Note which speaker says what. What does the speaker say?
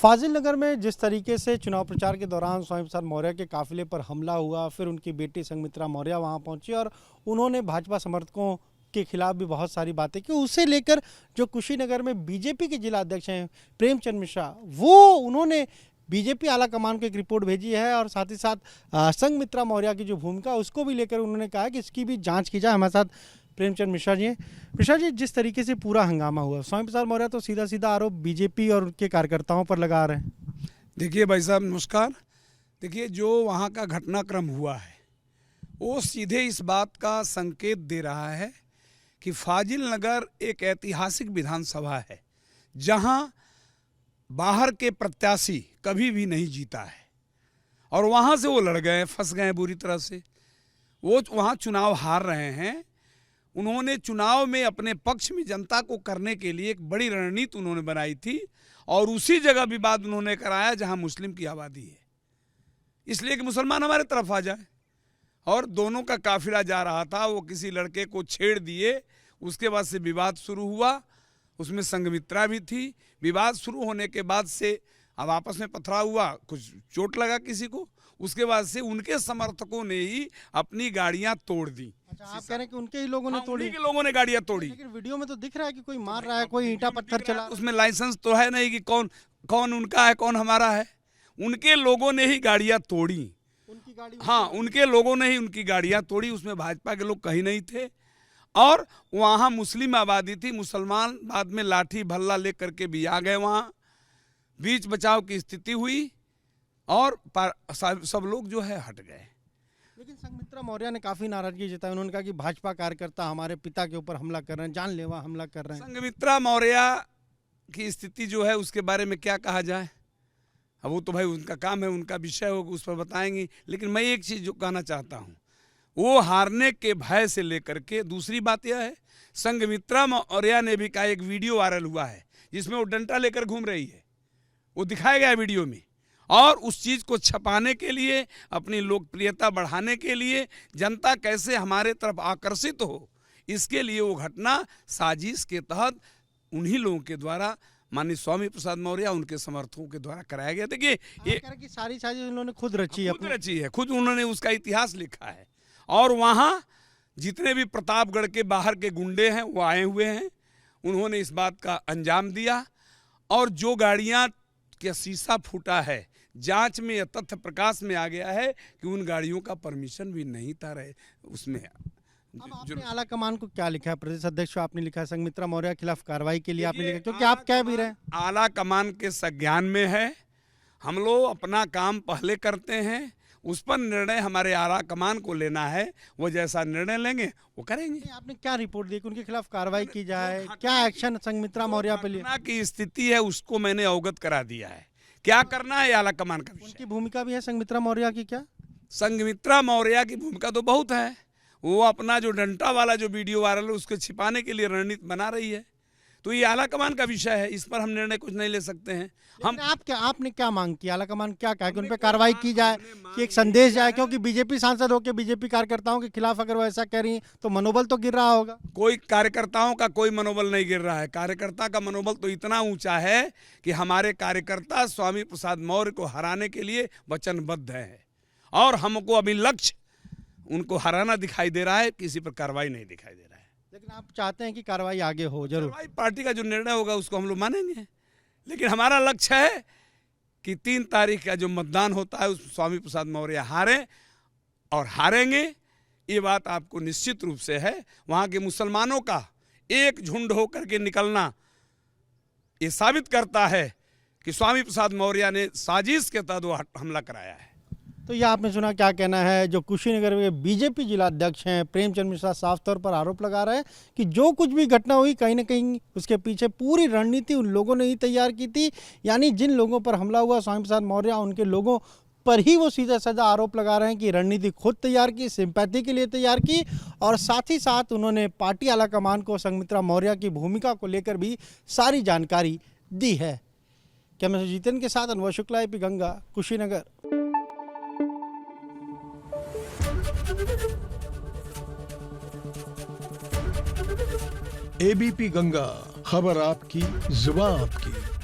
Speaker 1: फाजिल नगर में जिस तरीके से चुनाव प्रचार के दौरान स्वामी प्रसाद मौर्य के काफिले पर हमला हुआ, फिर उनकी बेटी संघमित्रा मौर्य वहां पहुंची और उन्होंने भाजपा समर्थकों के खिलाफ भी बहुत सारी बातें की। उसे लेकर जो कुशीनगर में बीजेपी के जिला अध्यक्ष हैं प्रेमचंद मिश्रा, वो उन्होंने बीजेपी आला कमान को एक रिपोर्ट भेजी है और साथ ही साथ संघमित्रा मौर्य की जो भूमिका उसको भी लेकर उन्होंने कहा कि इसकी भी जाँच की जाए। हमारे साथ प्रेमचंद मिश्रा जी हैं। मिश्रा जी, जिस तरीके से पूरा हंगामा हुआ, स्वामी प्रसाद मौर्य तो सीधा सीधा आरोप बीजेपी और उनके कार्यकर्ताओं पर लगा रहे हैं।
Speaker 2: देखिए भाई साहब नमस्कार। देखिए जो वहाँ का घटनाक्रम हुआ है वो सीधे इस बात का संकेत दे रहा है कि फाजिल नगर एक ऐतिहासिक विधानसभा है जहाँ बाहर के प्रत्याशी कभी भी नहीं जीता है और वहाँ से वो लड़ गए, फंस गए बुरी तरह से। वो वहाँ चुनाव हार रहे हैं। उन्होंने चुनाव में अपने पक्ष में जनता को करने के लिए एक बड़ी रणनीति उन्होंने बनाई थी और उसी जगह विवाद उन्होंने कराया जहां मुस्लिम की आबादी है, इसलिए कि मुसलमान हमारे तरफ आ जाए। और दोनों का काफिला जा रहा था, वो किसी लड़के को छेड़ दिए, उसके बाद से विवाद शुरू हुआ। उसमें संघमित्रा भी थी। विवाद शुरू होने के बाद से अब आपस में पथराव हुआ, कुछ चोट लगा किसी को, उसके बाद से उनके समर्थकों ने ही अपनी गाड़ियां तोड़ दी।
Speaker 1: अच्छा, आप कह रहे हैं कि उनके ही लोगों ने तोड़ी?
Speaker 2: उन्हीं के लोगों ने गाड़ियां तोड़ी।
Speaker 1: लेकिन वीडियो में तो दिख रहा है कि कोई मार रहा है, कोई ईंटा पत्थर चला।
Speaker 2: उसमें लाइसेंस तो है नहीं कि कौन कौन उनका है कौन हमारा है। उनके लोगों ने ही गाड़ियां तोड़ी।
Speaker 1: उनकी गाड़ी?
Speaker 2: हाँ, उनके लोगों ने ही उनकी गाड़ियां तोड़ी। उसमें भाजपा के लोग कहीं नहीं थे और वहाँ मुस्लिम आबादी थी। मुसलमान बाद में लाठी भल्ला लेकर के भी आ गए। वहाँ बीच बचाव की स्थिति हुई और सब लोग जो है हट गए।
Speaker 1: लेकिन संघमित्रा मौर्य ने काफी नाराजगी जताई। उन्होंने कहा कि भाजपा कार्यकर्ता हमारे पिता के ऊपर हमला कर रहे हैं, जानलेवा हमला कर रहे हैं।
Speaker 2: संघमित्रा मौर्य की स्थिति जो है उसके बारे में क्या कहा जाए। अब वो तो भाई उनका काम है, उनका विषय होगा, उस पर बताएंगे। लेकिन मैं एक चीज़ जो कहना चाहता हूँ, वो हारने के भय से लेकर के दूसरी बात यह है, संघमित्रा मौर्य ने भी कहा, एक वीडियो वायरल हुआ है जिसमें वो डंडा लेकर घूम रही है, वो दिखाया गया वीडियो में। और उस चीज़ को छपाने के लिए, अपनी लोकप्रियता बढ़ाने के लिए, जनता कैसे हमारे तरफ आकर्षित हो, इसके लिए वो घटना साजिश के तहत उन्हीं लोगों के द्वारा, माननीय स्वामी प्रसाद मौर्य उनके समर्थकों के द्वारा कराया गया। देखिए ये
Speaker 1: कि सारी साजिश उन्होंने खुद रची
Speaker 2: है, खुद उन्होंने उसका इतिहास लिखा है। और वहाँ जितने भी प्रतापगढ़ के बाहर के गुंडे हैं वो आए हुए हैं, उन्होंने इस बात का अंजाम दिया। और जो गाड़ियाँ का शीशा फूटा है, जांच में यह तथ्य प्रकाश में आ गया है कि उन गाड़ियों का परमिशन भी नहीं था रहे उसमें।
Speaker 1: अब आपने आला कमान को क्या लिखा है? प्रदेश अध्यक्ष आपने लिखा है, संघमित्रा मौर्य के खिलाफ कार्रवाई के लिए आपने लिखा, क्योंकि आप कह भी रहे हैं
Speaker 2: आला कमान के संज्ञान में है। हम लोग अपना काम पहले करते हैं, उस पर निर्णय हमारे आला कमान को लेना है। वो जैसा निर्णय लेंगे वो करेंगे।
Speaker 1: आपने क्या रिपोर्ट दी कि उनके खिलाफ कार्रवाई की जाए, क्या एक्शन संघमित्रा मौर्य पे लिया?
Speaker 2: की स्थिति है उसको मैंने अवगत करा दिया है, क्या करना है आला कमान का विषय।
Speaker 1: उनकी भूमिका भी है संघमित्रा मौर्य की? क्या
Speaker 2: संघमित्रा मौर्य की भूमिका तो बहुत है। वो अपना जो डंडा वाला जो वीडियो वायरल है उसको छिपाने के लिए रणनीति बना रही है। तो ये आला कमान का विषय है, इस पर हम निर्णय कुछ नहीं ले सकते हैं। हम
Speaker 1: आपने क्या मांग की? आला कमान क्या कहा कि उन पर कार्रवाई की जाए, कि एक संदेश जाए? क्योंकि बीजेपी सांसद होकर बीजेपी कार्यकर्ताओं के खिलाफ अगर वो ऐसा कह रही हैं तो मनोबल तो गिर रहा होगा।
Speaker 2: कोई कार्यकर्ताओं का कोई मनोबल नहीं गिर रहा है। कार्यकर्ता का मनोबल तो इतना ऊंचा है कि हमारे कार्यकर्ता स्वामी प्रसाद मौर्य को हराने के लिए वचनबद्ध है और हमको अभी लक्ष्य उनको हराना दिखाई दे रहा है, किसी पर कार्रवाई नहीं दिखाई दे रहा है।
Speaker 1: लेकिन आप चाहते हैं कि कार्रवाई आगे हो? जरूर,
Speaker 2: पार्टी का जो निर्णय होगा उसको हम लोग मानेंगे। लेकिन हमारा लक्ष्य है कि 3 तारीख का जो मतदान होता है उस स्वामी प्रसाद मौर्य हारे और हारेंगे, ये बात आपको निश्चित रूप से है। वहाँ के मुसलमानों का एक झुंड होकर के निकलना ये साबित करता है कि स्वामी प्रसाद मौर्य ने साजिश के तहत वो हमला कराया है।
Speaker 1: तो ये आपने सुना, क्या कहना है जो कुशीनगर के बीजेपी जिला अध्यक्ष हैं प्रेमचंद मिश्रा, साफ तौर पर आरोप लगा रहे हैं कि जो कुछ भी घटना हुई कहीं ना कहीं उसके पीछे पूरी रणनीति उन लोगों ने ही तैयार की थी। यानी जिन लोगों पर हमला हुआ स्वामी प्रसाद मौर्य, उनके लोगों पर ही वो सीधा साधा आरोप लगा रहे हैं कि रणनीति खुद तैयार की, सिंपैथी के लिए तैयार की। और साथ ही साथ उन्होंने पार्टी आला कमान को संघमित्रा मौर्य की भूमिका को लेकर भी सारी जानकारी दी है। कैमरा जितेंद्र के साथ अनवर शुक्ला, एपी गंगा, कुशीनगर।
Speaker 3: एबीपी गंगा, खबर आपकी, जुबान आपकी।